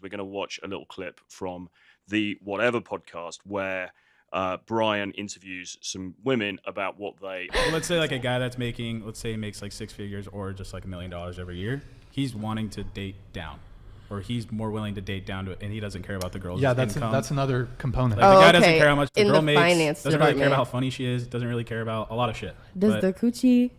we're going to watch a little clip from the Whatever podcast where Brian interviews some women about what they... Well, let's say like a guy that's making, let's say he makes like 6 figures or just like $1 million every year. He's wanting to date down. Or he's more willing to date down to it, and he doesn't care about the girl's income. That's another component. Like, the guy doesn't care how much the girl makes. Finance doesn't really care about how funny she is. Doesn't really care about a lot of shit. Does the coochie?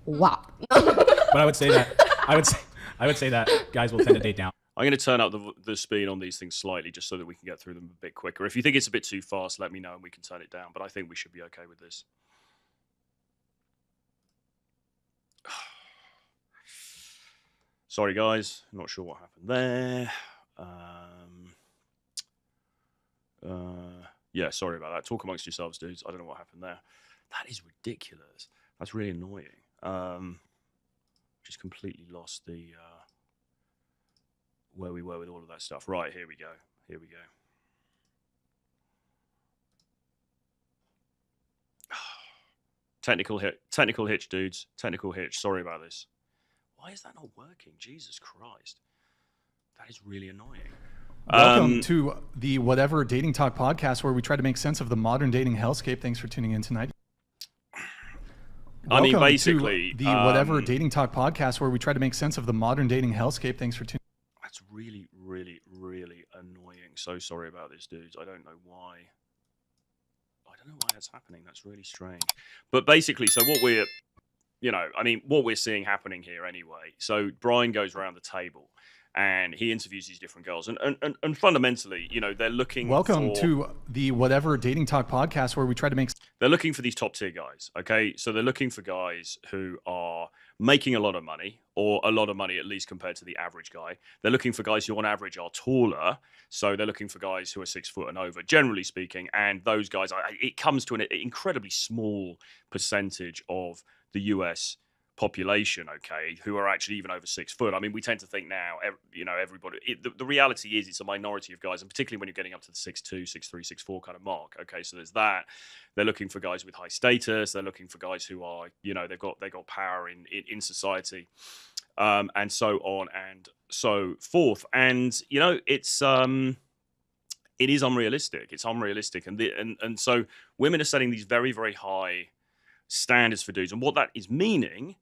Wow. But I would say that I would say that guys will tend to date down. I'm going to turn up the speed on these things slightly just so that we can get through them a bit quicker. If you think it's a bit too fast, let me know and we can turn it down. But I think we should be okay with this. Sorry, guys. I'm not sure what happened there. Yeah, sorry about that. Talk amongst yourselves, dudes. I don't know what happened there. That is ridiculous. That's really annoying. Just completely lost the where we were with all of that stuff. Right, here we go. Here we go. Technical hitch, dudes. Technical hitch. Sorry about this. Why is that not working? Jesus Christ. That is really annoying. Welcome to the Whatever Dating Talk podcast, where we try to make sense of the modern dating hellscape. Thanks for tuning in tonight. I mean, basically... to the Whatever Dating Talk podcast, where we try to make sense of the modern dating hellscape. Thanks for tuning in. That's really, really, really annoying. So sorry about this, dudes. I don't know why. I don't know why that's happening. That's really strange. But basically, so what we're... You know, I mean, what we're seeing happening here anyway. So Brian goes around the table and he interviews these different girls. And fundamentally, you know, they're looking Welcome to the Whatever Dating Talk podcast, where we try to make... They're looking for these top tier guys, okay? So they're looking for guys who are making a lot of money, or a lot of money at least compared to the average guy. They're looking for guys who on average are taller. So they're looking for guys who are 6 foot and over, generally speaking. And those guys, it comes to an incredibly small percentage of the US population, okay, who are actually even over 6 foot. I mean, we tend to think now, you know, everybody, the reality is it's a minority of guys, and particularly when you're getting up to the 6'2", 6'3", 6'4" kind of mark, okay, so there's that. They're looking for guys with high status. They're looking for guys who are, you know, they've got power in society, and so on and so forth. And, you know, it is unrealistic. It's unrealistic. And so women are setting these very, very high standards for dudes. And what that is meaning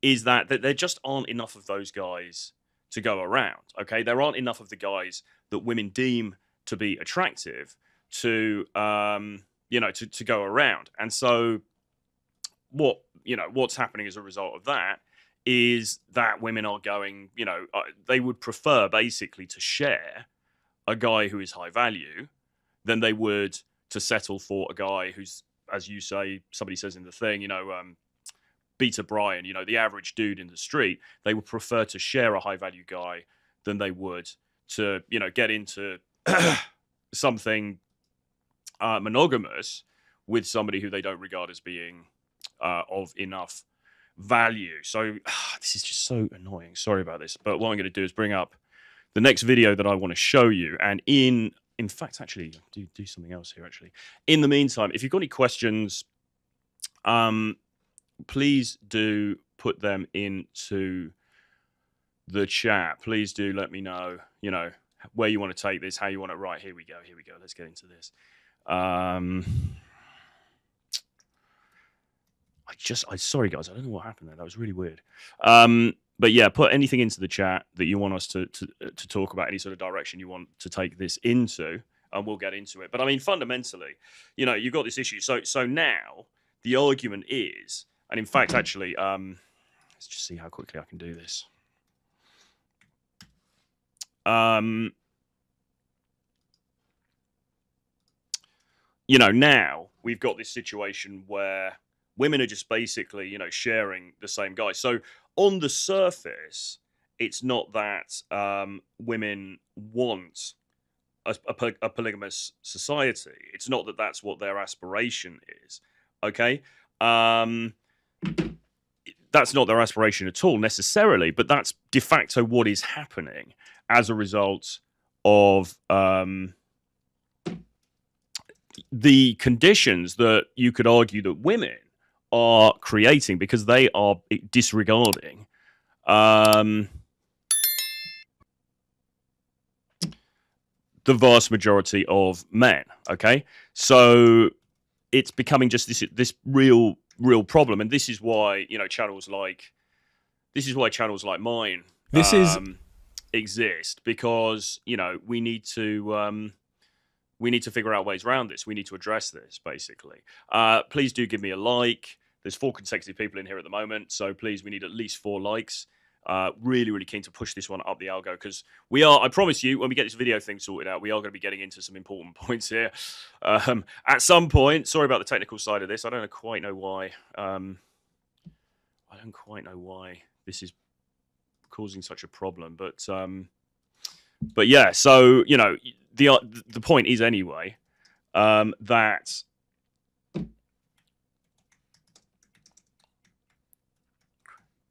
is that there just aren't enough of those guys to go around, okay? There aren't enough of the guys that women deem to be attractive to, you know, to go around. And so what's happening as a result of that is that women are going, you know, they would prefer basically to share a guy who is high value than they would to settle for a guy who's, as you say, somebody says in the thing, you know, Beta Brian, you know, the average dude in the street, they would prefer to share a high value guy than they would to, you know, get into something monogamous with somebody who they don't regard as being of enough value. So this is just so annoying. Sorry about this. But what I'm going to do is bring up the next video that I want to show you. And in fact, actually, do something else here, actually. In the meantime, if you've got any questions, please do put them into the chat. Please do let me know, you know, where you want to take this, how you want it. Right, here we go. Here we go. Let's get into this. Sorry, guys. I don't know what happened there. That was really weird. But yeah, put anything into the chat that you want us to talk about, any sort of direction you want to take this into, and we'll get into it. But I mean, fundamentally, you know, you've got this issue. So now the argument is, and in fact, actually, let's just see how quickly I can do this. You know, now we've got this situation where women are just basically, you know, sharing the same guy. So on the surface, it's not that women want a polygamous society. It's not that that's what their aspiration is. Okay? That's not their aspiration at all necessarily, but that's de facto what is happening as a result of the conditions that you could argue that women are creating because they are disregarding the vast majority of men. Okay, so it's becoming just this real problem, and this is why channels like mine exist, because we need to figure out ways around this. We need to address this, basically. Please do give me a like. There's 4 consecutive people in here at the moment, so please, we need at least 4 likes. Really keen to push this one up the algo, because I promise you, when we get this video thing sorted out, we are going to be getting into some important points here. At some point, sorry about the technical side of this. I don't quite know why. This is causing such a problem, but yeah. So the point is anyway that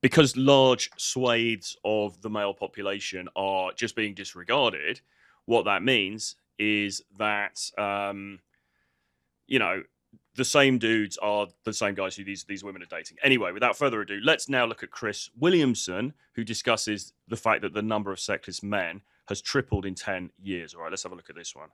because large swathes of the male population are just being disregarded, what that means is that, the same dudes are the same guys who these women are dating. Anyway, without further ado, let's now look at Chris Williamson, who discusses the fact that the number of sexless men has tripled in 10 years. All right, let's have a look at this one.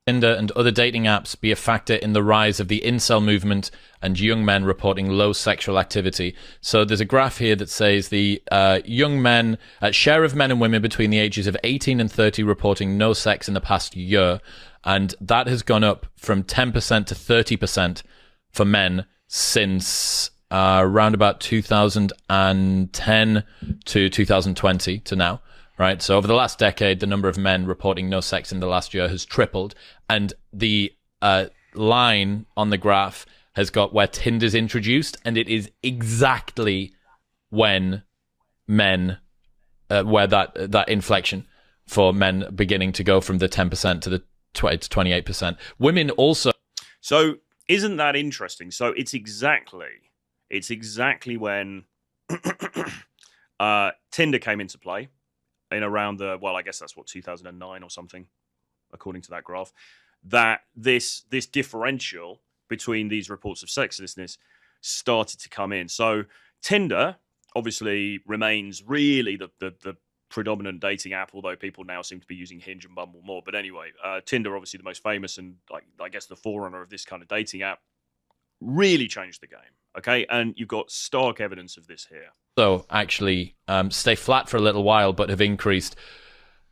Tinder and other dating apps be a factor in the rise of the incel movement and young men reporting low sexual activity. So there's a graph here that says the young men, share of men and women between the ages of 18 and 30 reporting no sex in the past year. And that has gone up from 10% to 30% for men since around about 2010 to 2020 to now. Right, so over the last decade, the number of men reporting no sex in the last year has tripled, and the line on the graph has got where Tinder's introduced, and it is exactly when men, where that inflection for men beginning to go from the 10% to the 20 to 28%. Women also. So isn't that interesting? So it's exactly when Tinder came into play. In around I guess that's 2009 or something, according to that graph, that this differential between these reports of sexlessness started to come in. So Tinder obviously remains really the predominant dating app, although people now seem to be using Hinge and Bumble more. But anyway, Tinder, obviously the most famous and I guess the forerunner of this kind of dating app, really changed the game. Okay, and you've got stark evidence of this here. So actually stay flat for a little while, but have increased,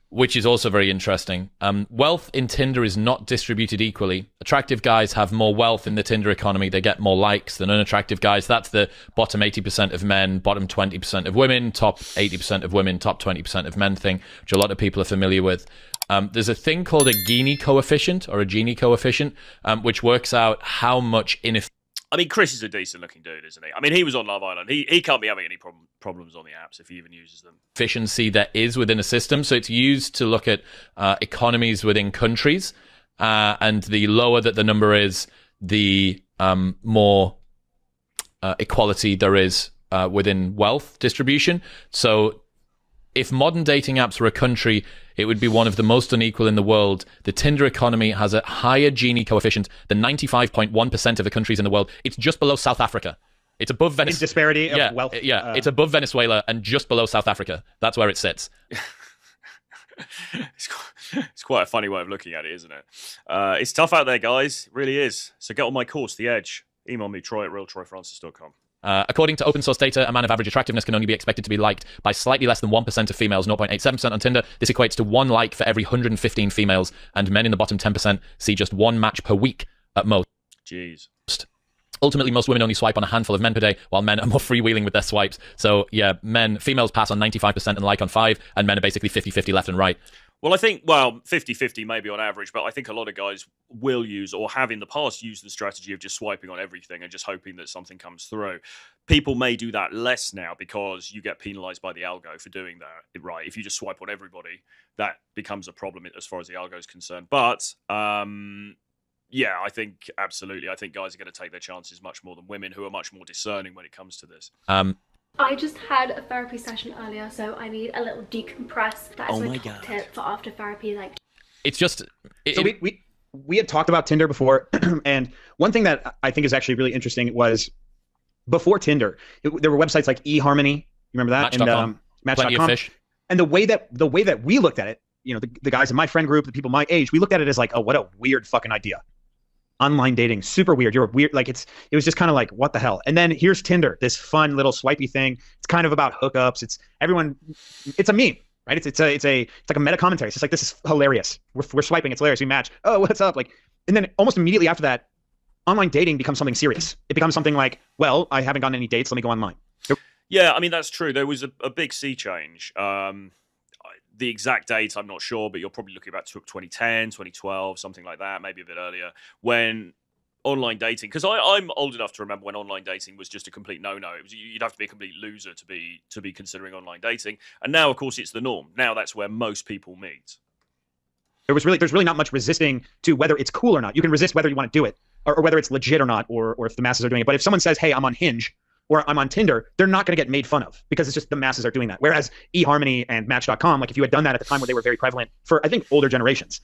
which is also very interesting. Wealth in Tinder is not distributed equally. Attractive guys have more wealth in the Tinder economy. They get more likes than unattractive guys. That's the bottom 80% of men, bottom 20% of women, top 80% of women, top 20% of men thing, which a lot of people are familiar with. There's a thing called a Gini coefficient, or a Gini coefficient, which works out how much I mean, Chris is a decent-looking dude, isn't he? I mean, he was on Love Island. He can't be having any problems on the apps if he even uses them. Efficiency there is within a system. So it's used to look at economies within countries. And the lower that the number is, the more equality there is within wealth distribution. So if modern dating apps were a country, it would be one of the most unequal in the world. The Tinder economy has a higher Gini coefficient than 95.1% of the countries in the world. It's just below South Africa. It's above Venezuela. Disparity of wealth. Yeah, it's above Venezuela and just below South Africa. That's where it sits. It's quite a funny way of looking at it, isn't it? It's tough out there, guys. It really is. So get on my course, The Edge. Email me, troy@realtroyfrancis.com. According to open source data, a man of average attractiveness can only be expected to be liked by slightly less than 1% of females, 0.87% on Tinder. This equates to 1 like for every 115 females, and men in the bottom 10% see just 1 match per week at most. Jeez. Ultimately, most women only swipe on a handful of men per day, while men are more freewheeling with their swipes. So yeah, females pass on 95% and like on 5, and men are basically 50-50 left and right. Well, I think, 50-50 maybe on average, but I think a lot of guys will use, or have in the past used, the strategy of just swiping on everything and just hoping that something comes through. People may do that less now because you get penalized by the algo for doing that, right? If you just swipe on everybody, that becomes a problem as far as the algo is concerned. But, yeah, I think absolutely. I think guys are going to take their chances much more than women, who are much more discerning when it comes to this. I just had a therapy session earlier, so I need a little decompress. That is my top tip for after therapy. It's just... So we had talked about Tinder before, and one thing that I think is actually really interesting was before Tinder, there were websites like eHarmony. You remember that? Match.com. And Match.com. And the way that we looked at it, you know, the guys in my friend group, the people my age, we looked at it as like, oh, what a weird fucking idea. Online dating, super weird. You're weird. Like it was just kind of like, what the hell? And then here's Tinder, this fun little swipey thing. It's kind of about hookups. It's a meme, right? It's like a meta commentary. It's just like, this is hilarious. We're swiping. It's hilarious. We match. Oh, what's up? Like, and then almost immediately after that, online dating becomes something serious. It becomes something like, well, I haven't gotten any dates. Let me go online. Yeah, I mean, that's true. There was a big sea change. The exact date, I'm not sure, but you're probably looking about 2010, 2012, something like that, maybe a bit earlier, when online dating, because I'm old enough to remember when online dating was just a complete no-no. You'd have to be a complete loser to be considering online dating. And now, of course, it's the norm. Now that's where most people meet. There's really not much resisting to whether it's cool or not. You can resist whether you want to do it or whether it's legit or not, or if the masses are doing it. But if someone says, hey, I'm on Hinge, or I'm on Tinder, they're not going to get made fun of because it's just the masses are doing that. Whereas eHarmony and Match.com, like if you had done that at the time where they were very prevalent for, I think, older generations,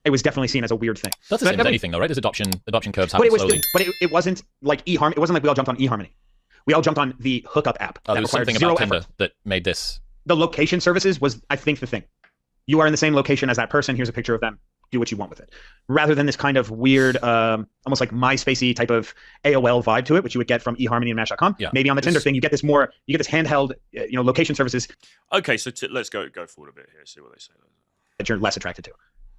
it was definitely seen as a weird thing. That's the same as anything, though, right? There's adoption curves happen slowly. But it wasn't like eHarmony. It wasn't like we all jumped on eHarmony. We all jumped on the hookup app. Oh, there was something about Tinder that made this. The location services was, I think, the thing. You are in the same location as that person. Here's a picture of them. Do what you want with it, rather than this kind of weird, almost like MySpacey type of AOL vibe to it, which you would get from eHarmony and Match.com. Yeah. Maybe on the Tinder thing, you get this handheld, location services. Okay, so let's go forward a bit here, see what they say. That you're less attracted to,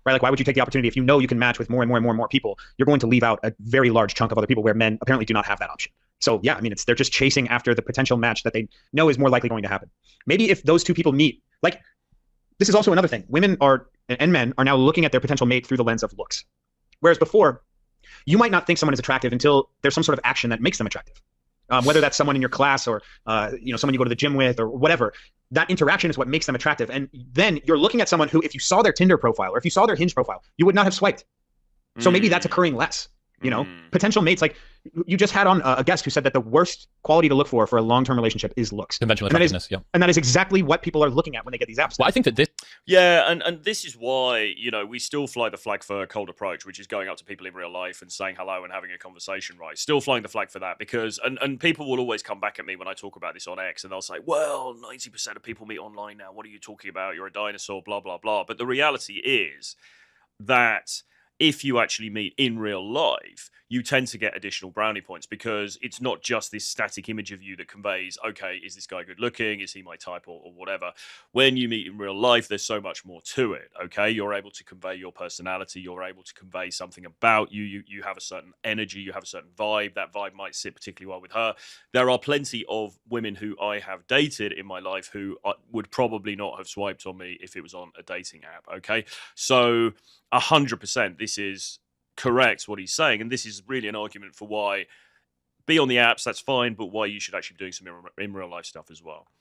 right? Like, why would you take the opportunity if you know you can match with more and more and more and more people? You're going to leave out a very large chunk of other people where men apparently do not have that option. So yeah, I mean, they're just chasing after the potential match that they know is more likely going to happen. Maybe if those two people meet, like, this is also another thing. Women and men are now looking at their potential mate through the lens of looks. Whereas before, you might not think someone is attractive until there's some sort of action that makes them attractive. Whether that's someone in your class or someone you go to the gym with or whatever, that interaction is what makes them attractive. And then you're looking at someone who, if you saw their Tinder profile or if you saw their Hinge profile, you would not have swiped. So maybe that's occurring less. Potential mates, like you just had on a guest who said that the worst quality to look for a long-term relationship is looks. Conventional attractiveness, yeah. And that is exactly what people are looking at when they get these apps. Well, I think that this... Yeah, and this is why, we still fly the flag for a cold approach, which is going up to people in real life and saying hello and having a conversation, right? Still flying the flag for that because, and people will always come back at me when I talk about this on X and they'll say, well, 90% of people meet online now. What are you talking about? You're a dinosaur, blah, blah, blah. But the reality is that if you actually meet in real life, you tend to get additional brownie points because it's not just this static image of you that conveys, okay, is this guy good looking? Is he my type or whatever? When you meet in real life, there's so much more to it, okay? You're able to convey your personality. You're able to convey something about you. You have a certain energy. You have a certain vibe. That vibe might sit particularly well with her. There are plenty of women who I have dated in my life who would probably not have swiped on me if it was on a dating app, okay? So 100%, this is correct what he's saying, and this is really an argument for why be on the apps, that's fine, but why you should actually be doing some in real life stuff as well.